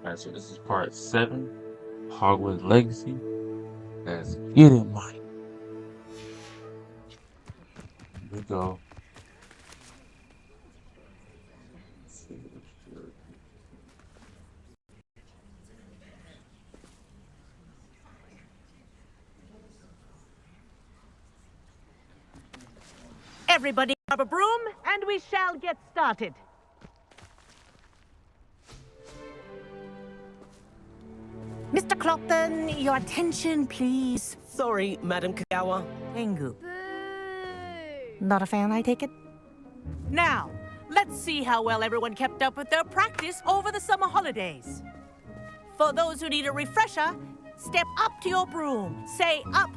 Alright, so this is part 7, Hogwarts Legacy. Let's get it, Mike. Here we go. Everybody grab a broom, and we shall get started. Mr. Clopton, your attention, please. Sorry, Madam Kagawa. Tengu. Boo! Not a fan, I take it? Now, let's see how well everyone kept up with their practice over the summer holidays. For those who need a refresher, step up to your broom, say up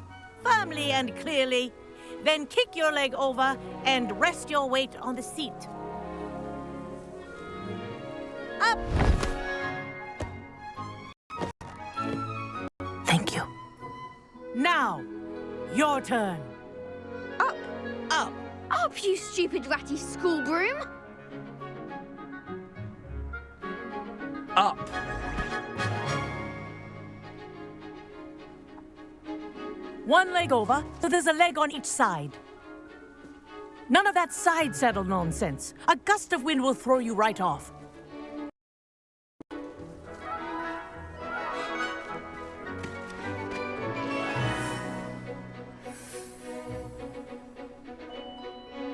firmly and clearly, then kick your leg over and rest your weight on the seat. Up! Thank you. Now, your turn. Up! Up! Up, you stupid ratty school broom! Up! One leg over, so there's a leg on each side. None of that side saddle nonsense. A gust of wind will throw you right off.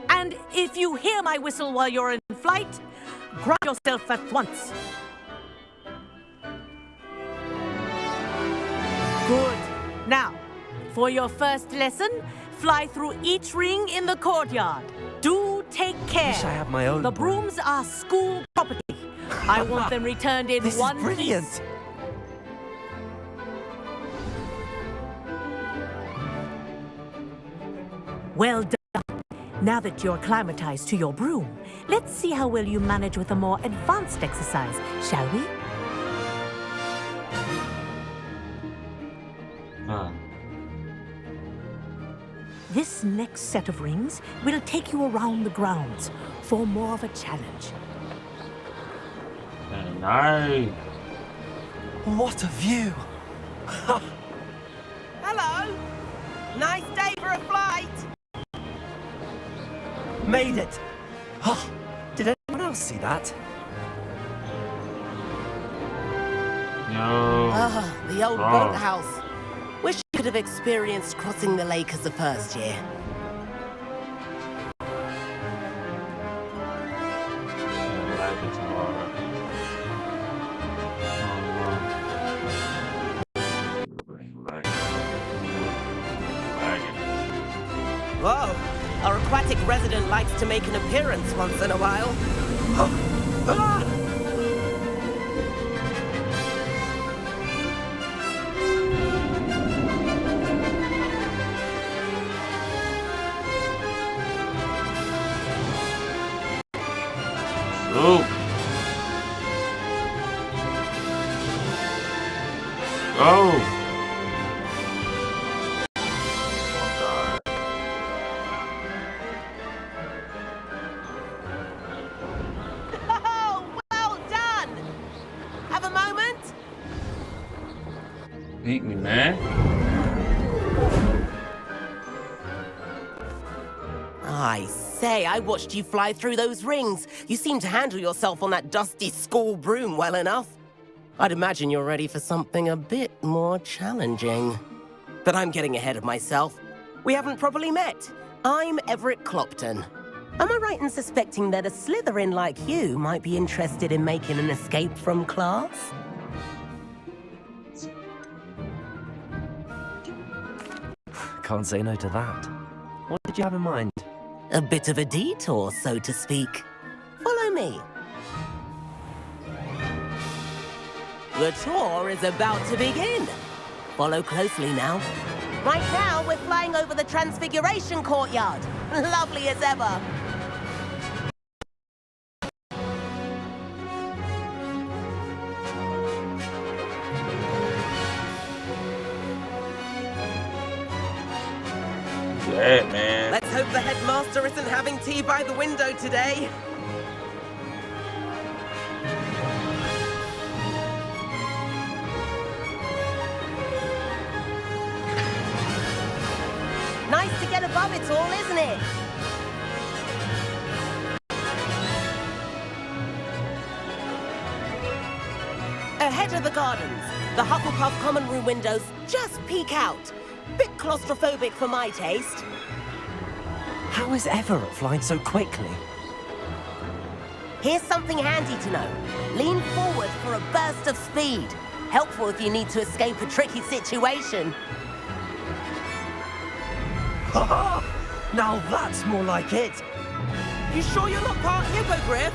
And if you hear my whistle while you're in flight, grab yourself at once. Good. Now, for your first lesson, fly through each ring in the courtyard. Do take care. Wish I had my own The broom. brooms are school property. I want them returned in This one is brilliant! piece. Well done. Now that you're acclimatized to your broom, let's see how well you manage with a more advanced exercise, shall we? This next set of rings will take you around the grounds for more of a challenge. Nice. What a view! Hello! Nice day for a flight! Made it! Oh, did anyone else see that? No. Ah, the old Oh. boathouse. Wish you could have experienced crossing the lake as the first year. Like it tomorrow. Whoa! Our aquatic resident likes to make an appearance once in a while. Ah! Oh. Oh. Oh, well done! Have a moment? Beat me, man. I say, I watched you fly through those rings. You seem to handle yourself on that dusty school broom well enough. I'd imagine you're ready for something a bit more challenging. But I'm getting ahead of myself. We haven't properly met. I'm Everett Clopton. Am I right in suspecting that a Slytherin like you might be interested in making an escape from class? Can't say no to that. What did you have in mind? A bit of a detour, so to speak. Follow me. The tour is about to begin. Follow closely now. Right now, we're flying over the Transfiguration Courtyard. Lovely as ever. Yeah, man. Let's hope the headmaster isn't having tea by the window today. get above it all, isn't it? Ahead of the gardens, the Hufflepuff common room windows just peek out. Bit claustrophobic for my taste. How is Everett flying so quickly? Here's something handy to know. Lean forward for a burst of speed. Helpful if you need to escape a tricky situation. Now that's more like it. You sure you're not part hippogriff?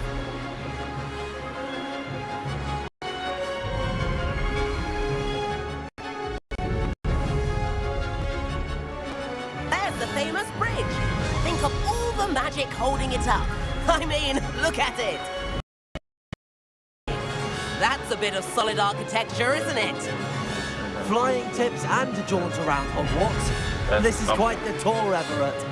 There's the famous bridge. Think of all the magic holding it up. I mean, look at it. That's a bit of solid architecture, isn't it? Flying tips and a jaunt around Hogwarts. This is quite the tour, Everett.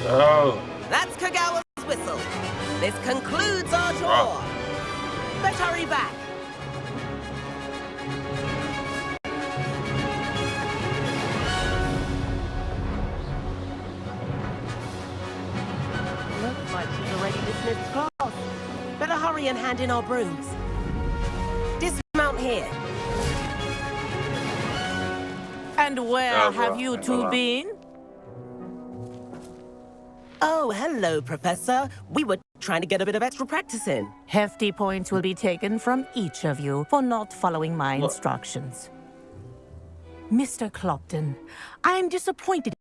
Oh. That's Kagawa's whistle. This concludes our tour. Let's hurry back. Looks like she's already dismissed class. Better hurry and hand in our brooms. Dismount here. And where have you two been? Oh, hello, Professor. We were trying to get a bit of extra practice in. Hefty points will be taken from each of you for not following my instructions. Mr. Clopton, I'm disappointed.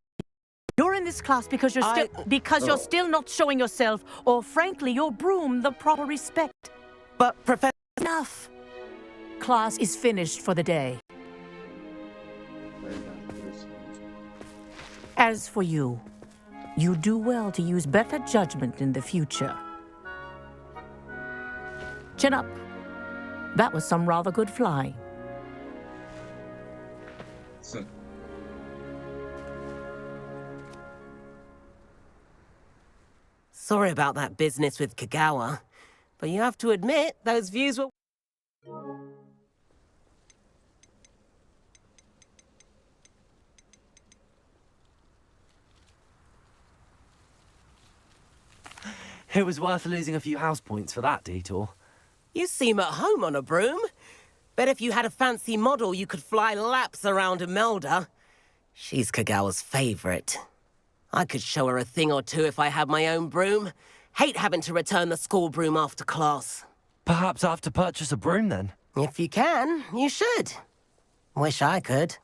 You're in this class because you're still not showing yourself, or frankly, your broom the proper respect. But, Professor... Enough. Class is finished for the day. As for you, you do well to use better judgment in the future. Chin up. That was some rather good flying. Sorry about that business with Kagawa, but you have to admit those views were... It was worth losing a few house points for that detour. You seem at home on a broom. Bet if you had a fancy model, you could fly laps around Imelda. She's Kagawa's favorite. I could show her a thing or two if I had my own broom. Hate having to return the school broom after class. Perhaps I have to purchase a broom then. If you can, you should. Wish I could.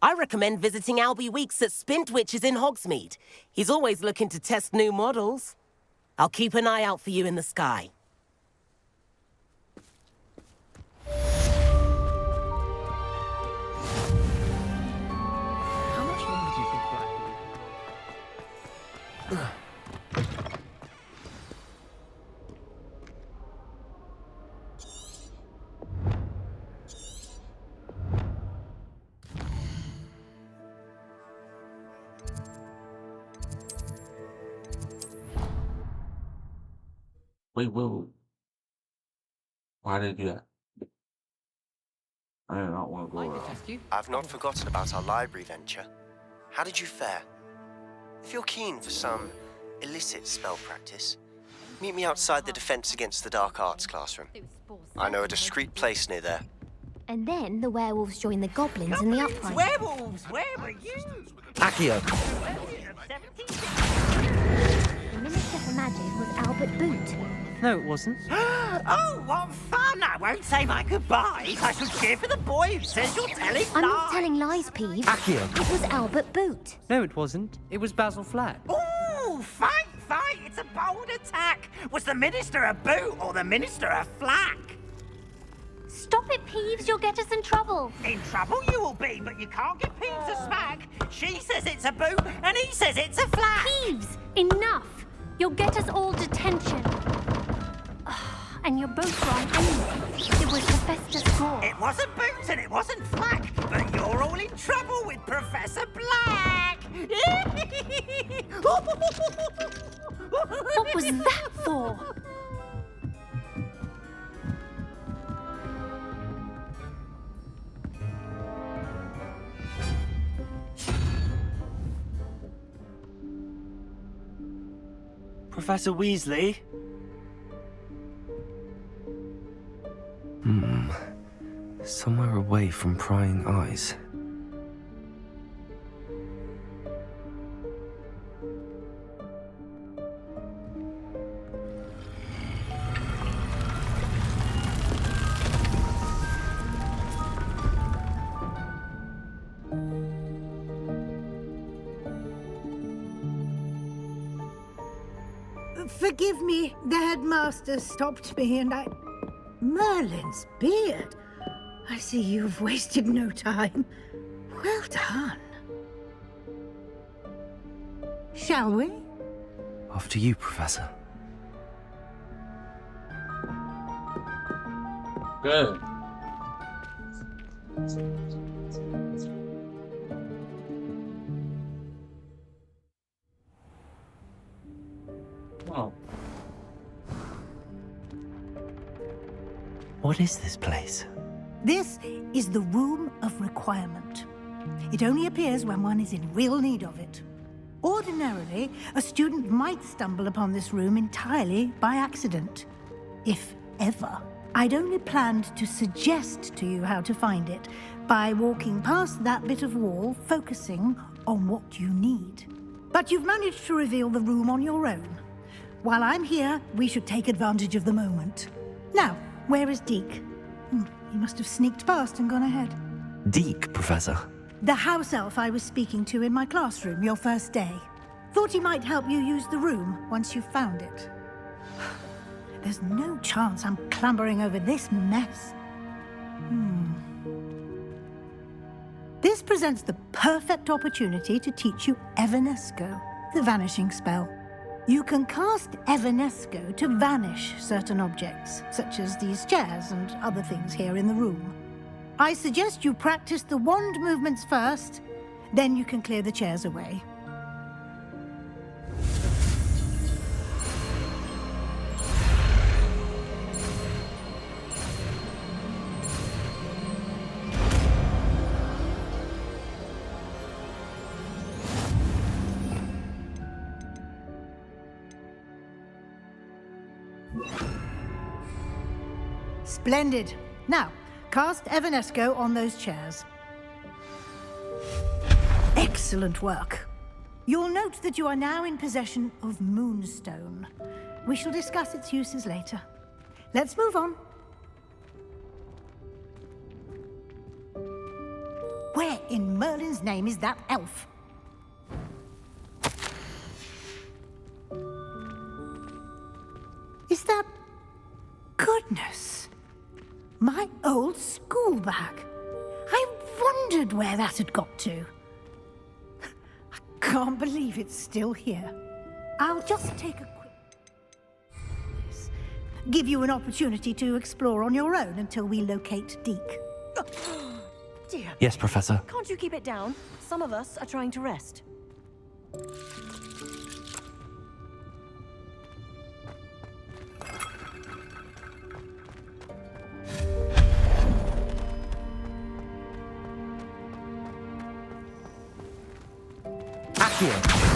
I recommend visiting Albie Weeks at Spintwitches in Hogsmeade. He's always looking to test new models. I'll keep an eye out for you in the sky. How much longer do you think Black will be? Wait, whoa. Why did they do that? I do not want to go I around. detest you. I've not forgotten about our library venture. How did you fare? If you're keen for some illicit spell practice, meet me outside the Defense Against the Dark Arts classroom. I know a discreet place near there. And then the werewolves join the goblins in the uprising. Werewolves, where were you? Accio! The Minister for Magic was Albert Boot. No, it wasn't. Oh, what fun! I won't say my goodbyes. I shall cheer for the boy who says you're telling I'm lies. not telling lies, Peeves. Accio! It was Albert Boot. No, it wasn't. It was Basil Flack. Ooh, fight! It's a bold attack. Was the Minister a boot or the Minister a flack? Stop it, Peeves. You'll get us in trouble. In trouble you will be, but you can't give Peeves a smack. She says it's a boot and he says it's a flack. Peeves, enough. You'll get us all detention. And you're both wrong anyway. It was Professor Score. It wasn't boot and it wasn't flack, but you're all in trouble with Professor Black. What was that for? Professor Weasley? Somewhere away from prying eyes. Forgive me, the headmaster stopped me and I... Merlin's beard. I see you've wasted no time. Well done. Shall we? After you, Professor. Good. Oh. What is this place? This is the Room of Requirement. It only appears when one is in real need of it. Ordinarily, a student might stumble upon this room entirely by accident, if ever. I'd only planned to suggest to you how to find it by walking past that bit of wall, focusing on what you need. But you've managed to reveal the room on your own. While I'm here, we should take advantage of the moment. Now, where is Deke? He must have sneaked past and gone ahead. Deke, Professor. The house elf I was speaking to in my classroom your first day. Thought he might help you use the room once you found it. There's no chance I'm clambering over this mess. This presents the perfect opportunity to teach you Evanesco, the vanishing spell. You can cast Evanesco to vanish certain objects, such as these chairs and other things here in the room. I suggest you practice the wand movements first, then you can clear the chairs away. Splendid. Now, cast Evanesco on those chairs. Excellent work. You'll note that you are now in possession of Moonstone. We shall discuss its uses later. Let's move on. Where in Merlin's name is that elf? Is that... Goodness! My old school bag. I wondered where that had got to. I can't believe it's still here. I'll just take a quick... give you an opportunity to explore on your own until we locate Deke. Dear. Yes, Professor. Can't you keep it down? Some of us are trying to rest. Accio!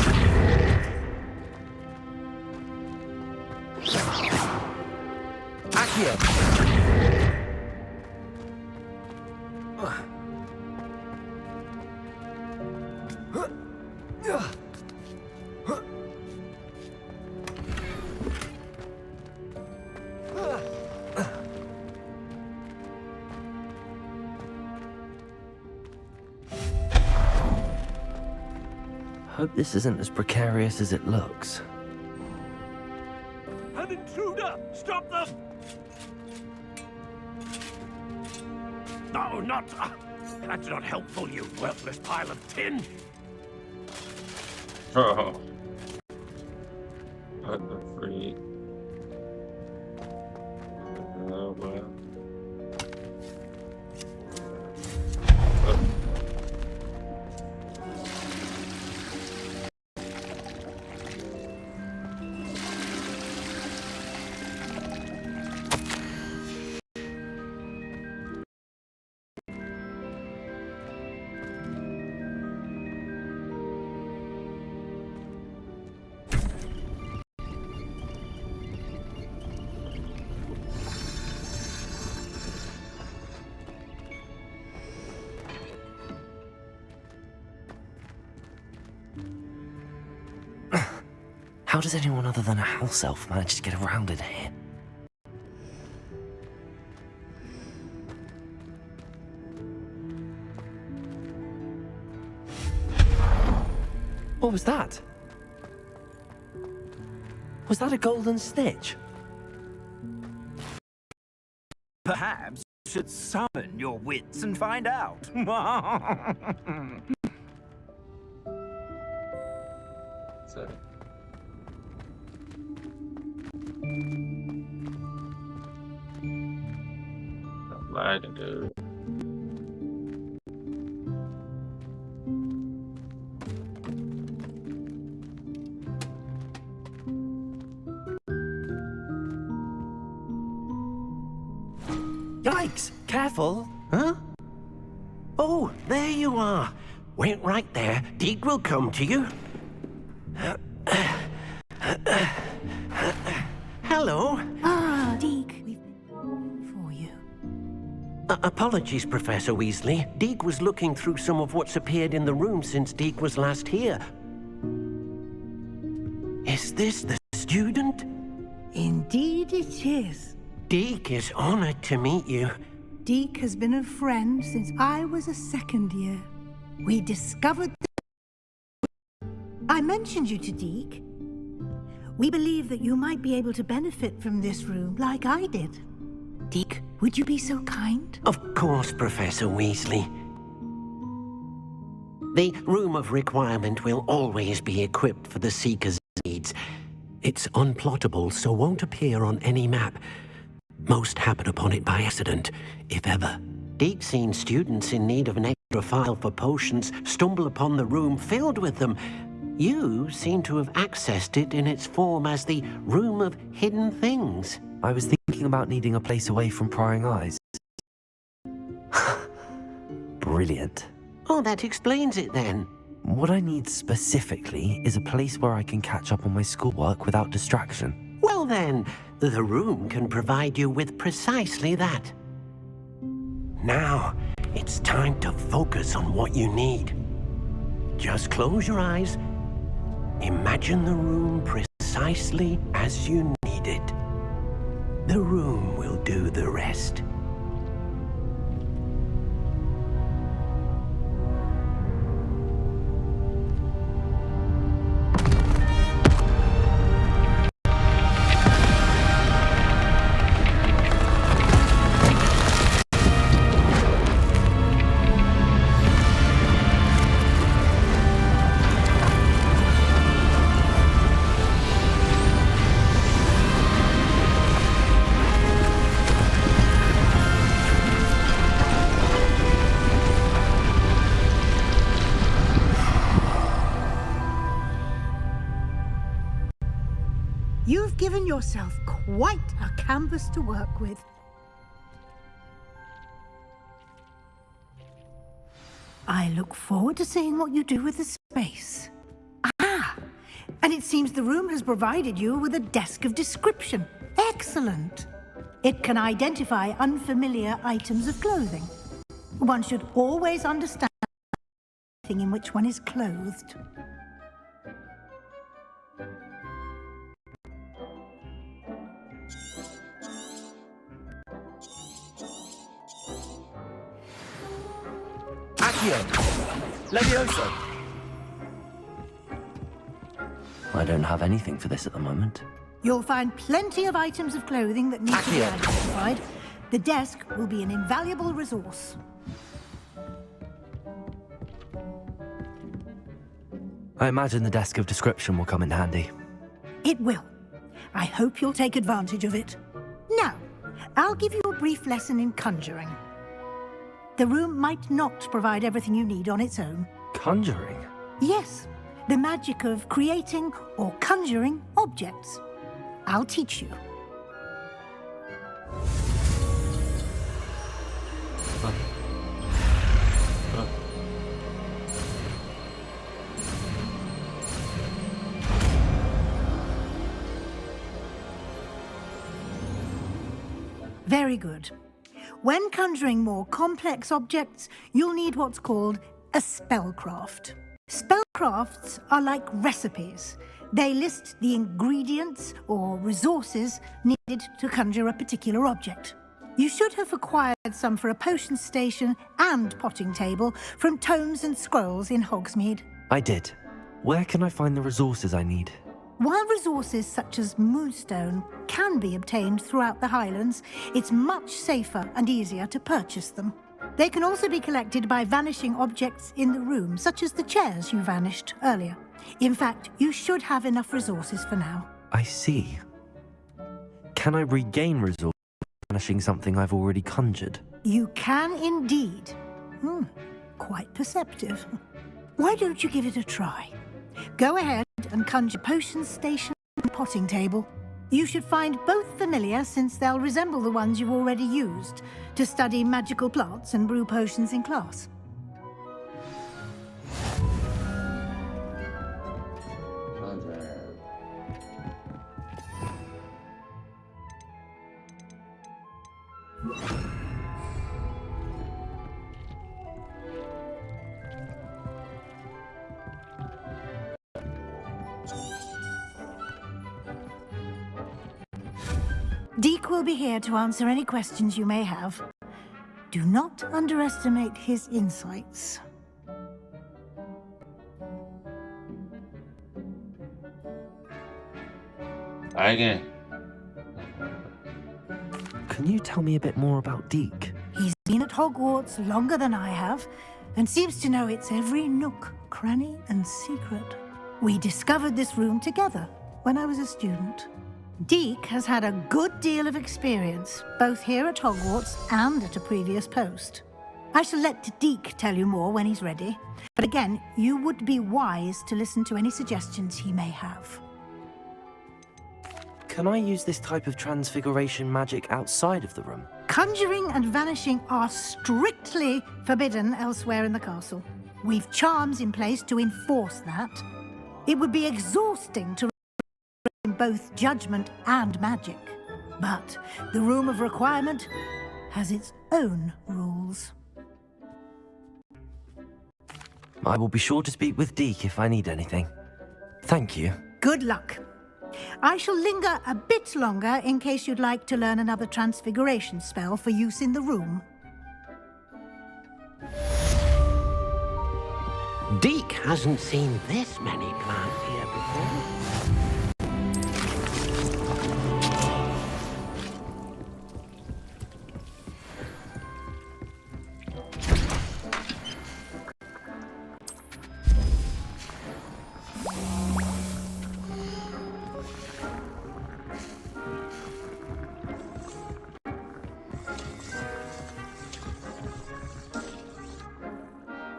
Hope this isn't as precarious as it looks. An intruder! Stop them! No, not... that's not helpful, you worthless pile of tin! Oh. What the freak? Oh, well. How does anyone other than a house elf manage to get around in here? What was that? Was that a golden snitch? Perhaps you should summon your wits and find out. So, I'm lying to do. Yikes! Careful! Huh? Oh, there you are. Wait right there. Deke will come to you. Hello. Ah, Deke, we've been for you. Apologies, Professor Weasley. Deke was looking through some of what's appeared in the room since Deke was last here. Is this the student? Indeed it is. Deke is honored to meet you. Deke has been a friend since I was a second year. We discovered I mentioned you to Deke. We believe that you might be able to benefit from this room like I did. Deke, would you be so kind? Of course, Professor Weasley. The Room of Requirement will always be equipped for the Seeker's needs. It's unplottable, so won't appear on any map. Most happen upon it by accident, if ever. Deke's seen students in need of an extra file for potions stumble upon the room filled with them. You seem to have accessed it in its form as the Room of Hidden Things. I was thinking about needing a place away from prying eyes. Brilliant. Oh, that explains it then. What I need specifically is a place where I can catch up on my schoolwork without distraction. Well then, the room can provide you with precisely that. Now, it's time to focus on what you need. Just close your eyes. Imagine the room precisely as you need it. The room will do the rest. You've given yourself quite a canvas to work with. I look forward to seeing what you do with the space. Ah! And it seems the room has provided you with a desk of description. Excellent! It can identify unfamiliar items of clothing. One should always understand the thing in which one is clothed. Levioso! I don't have anything for this at the moment. You'll find plenty of items of clothing that need to be identified. The desk will be an invaluable resource. I imagine the desk of description will come in handy. It will. I hope you'll take advantage of it. Now, I'll give you a brief lesson in conjuring. The room might not provide everything you need on its own. Conjuring? Yes, the magic of creating or conjuring objects. I'll teach you. Very good. When conjuring more complex objects, you'll need what's called a spellcraft. Spellcrafts are like recipes. They list the ingredients or resources needed to conjure a particular object. You should have acquired some for a potion station and potting table from tomes and scrolls in Hogsmeade. I did. Where can I find the resources I need? While resources such as moonstone can be obtained throughout the Highlands, it's much safer and easier to purchase them. They can also be collected by vanishing objects in the room, such as the chairs you vanished earlier. In fact, you should have enough resources for now. I see. Can I regain resources by vanishing something I've already conjured? You can indeed. Quite perceptive. Why don't you give it a try? Go ahead and conjure potion station and potting table. You should find both familiar, since they'll resemble the ones you've already used to study magical plants and brew potions in class. Deke will be here to answer any questions you may have. Do not underestimate his insights. Again. Can you tell me a bit more about Deke? He's been at Hogwarts longer than I have, and seems to know its every nook, cranny, and secret. We discovered this room together when I was a student. Deke has had a good deal of experience, both here at Hogwarts and at a previous post. I shall let Deke tell you more when he's ready, but again, you would be wise to listen to any suggestions he may have. Can I use this type of transfiguration magic outside of the room? Conjuring and vanishing are strictly forbidden elsewhere in the castle. We've charms in place to enforce that. It would be exhausting to in both judgment and magic. But the Room of Requirement has its own rules. I will be sure to speak with Deke if I need anything. Thank you. Good luck. I shall linger a bit longer in case you'd like to learn another transfiguration spell for use in the room. Deke hasn't seen this many plants here before.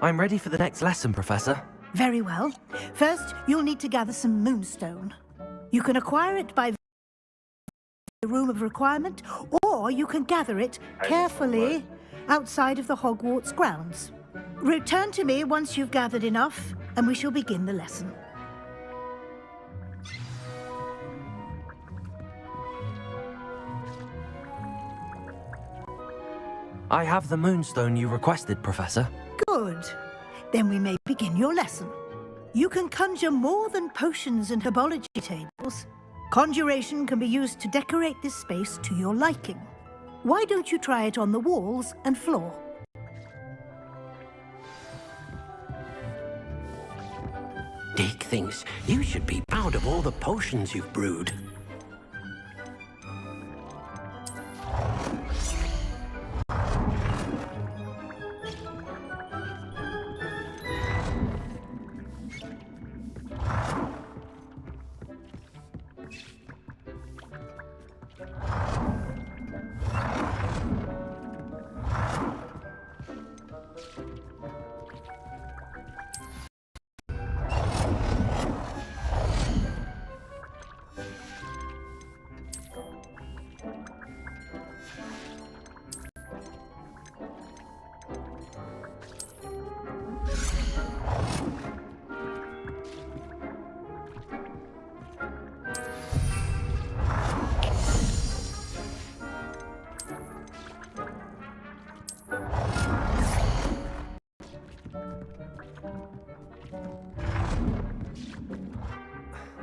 I'm ready for the next lesson, Professor. Very well. First, you'll need to gather some moonstone. You can acquire it by the Room of Requirement, or you can gather it carefully outside of the Hogwarts grounds. Return to me once you've gathered enough, and we shall begin the lesson. I have the moonstone you requested, Professor. Good. Then we may begin your lesson. You can conjure more than potions and herbology tables. Conjuration can be used to decorate this space to your liking. Why don't you try it on the walls and floor? Deke thinks you should be proud of all the potions you've brewed.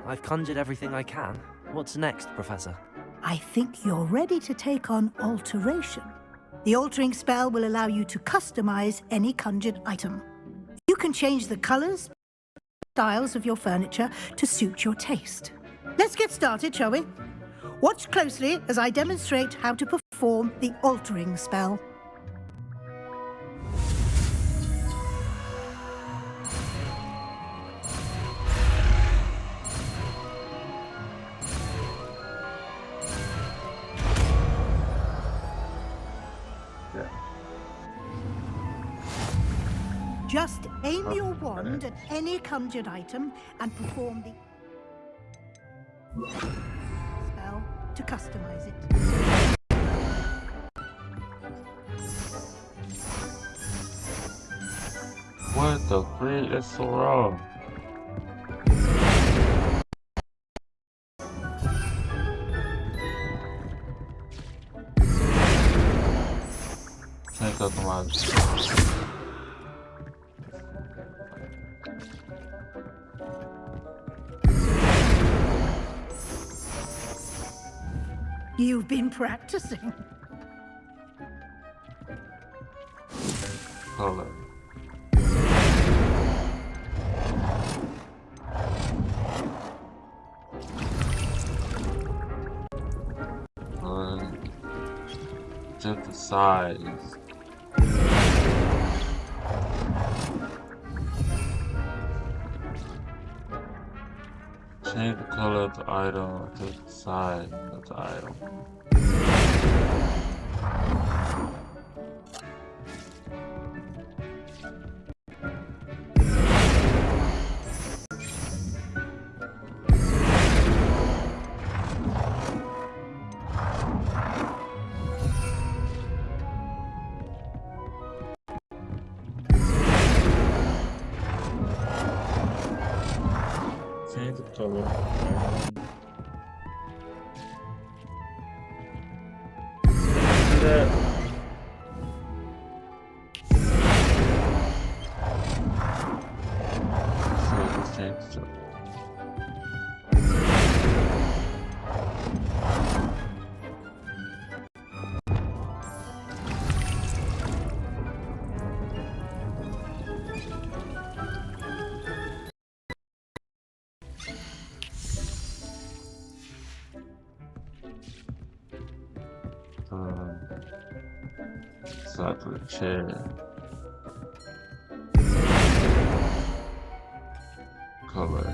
I've conjured everything I can. What's next, Professor? I think you're ready to take on alteration. The altering spell will allow you to customize any conjured item. You can change the colors, styles of your furniture to suit your taste. Let's get started, shall we? Watch closely as I demonstrate how to perform the altering spell. Just aim your wand at any conjured item and perform the spell to customize it. What the freak? That's so wrong. Can't customize. You've been practicing. Color. Just the size. Change the color of the item to the size of the item. Change the color. Do that. So let's change the color. Side to the chair. Color.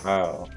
Wow.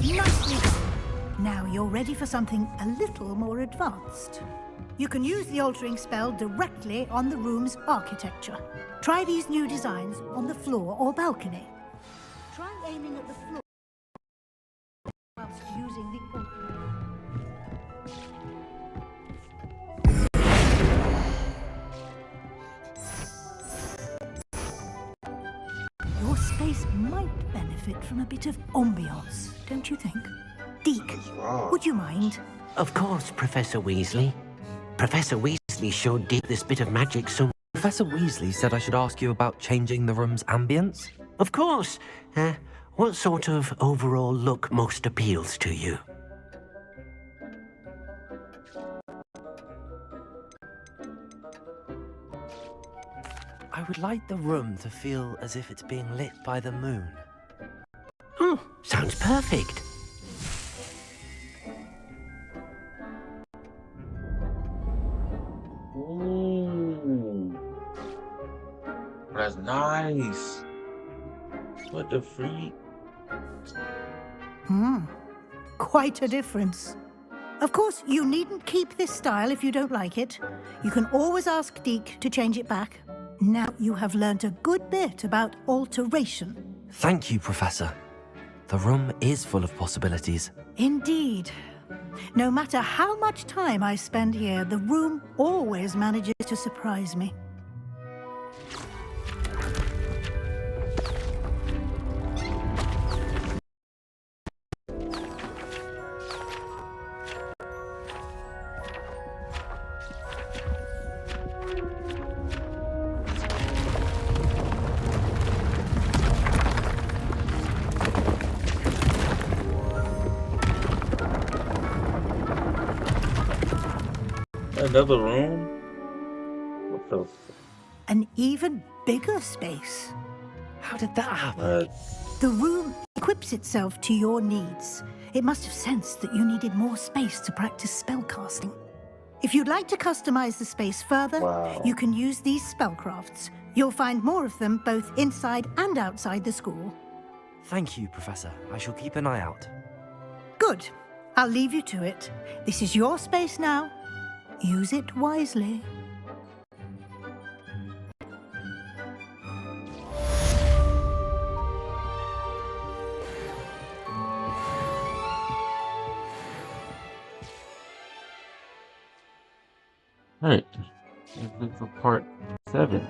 Nicely done. Now you're ready for something a little more advanced. You can use the altering spell directly on the room's architecture. Try these new designs on the floor or balcony. Try aiming at the floor whilst using the altering. Your space might benefit from a bit of ambiance, don't you think? Deke, would you mind? Of course, Professor Weasley. Professor Weasley showed Deke this bit of magic so... Professor Weasley said I should ask you about changing the room's ambience? Of course. What sort of overall look most appeals to you? I would like the room to feel as if it's being lit by the moon. Oh, sounds perfect. Ooh. That's nice. What the freak? quite a difference. Of course, you needn't keep this style if you don't like it. You can always ask Deke to change it back. Now you have learnt a good bit about alteration. Thank you, Professor. The room is full of possibilities. Indeed. No matter how much time I spend here, the room always manages to surprise me. Another room? What the An even bigger space. How did that happen? The room equips itself to your needs. It must have sensed that you needed more space to practice spellcasting. If you'd like to customize the space further, you can use these spellcrafts. You'll find more of them both inside and outside the school. Thank you, Professor. I shall keep an eye out. Good. I'll leave you to it. This is your space now. Use it wisely. Alright. This is for part 7.